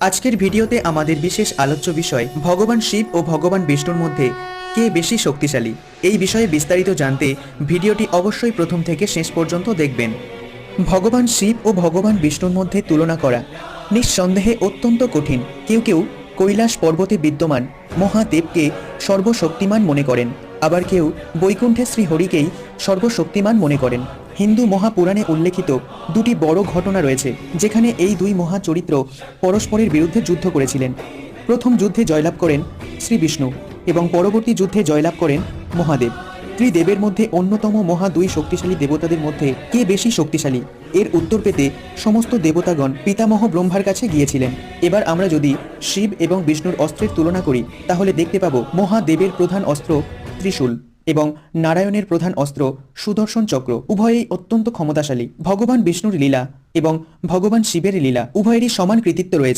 আজকের ভিডিওতে আমাদের বিশেষ আলোচ্য বিষয় ভগবান শিব ও ভগবান বিষ্ণুর মধ্যে কে বেশি শক্তিশালী। এই বিষয়ে বিস্তারিত জানতে ভিডিওটি অবশ্যই প্রথম থেকে শেষ পর্যন্ত দেখবেন। ভগবান শিব ও ভগবান বিষ্ণুর মধ্যে তুলনা করা নিঃসন্দেহে অত্যন্ত কঠিন। কেউ কেউ কৈলাস পর্বতে বিদ্যমান মহাদেবকে সর্বশক্তিমান মনে করেন, আবার কেউ বৈকুণ্ঠে শ্রীহরিকেই সর্বশক্তিমান মনে করেন। হিন্দু মহাপুরাণে উল্লেখিত দুটি বড় ঘটনা রয়েছে যেখানে এই দুই মহাচরিত্র পরস্পরের বিরুদ্ধে যুদ্ধ করেছিলেন। প্রথম যুদ্ধে জয়লাভ করেন শ্রী বিষ্ণু এবং পরবর্তী যুদ্ধে জয়লাভ করেন মহাদেব। ত্রিদেবের মধ্যে অন্যতম মহা দুই শক্তিশালী দেবতাদের মধ্যে কে বেশি শক্তিশালী, এর উত্তর পেতে সমস্ত দেবতাগণ পিতামহ ব্রহ্মার কাছে গিয়েছিলেন। এবার আমরা যদি শিব এবং বিষ্ণুর অস্ত্রের তুলনা করি তাহলে দেখতে পাবো মহাদেবের প্রধান অস্ত্র ত্রিশূল এবং নারায়ণের প্রধান অস্ত্র সুদর্শন চক্র। উভয়েই অত্যন্ত ক্ষমতাশালী। ভগবান বিষ্ণুর লীলা এবং ভগবান শিবের লীলা উভয়েরই সমান কৃতিত্ব রয়েছে।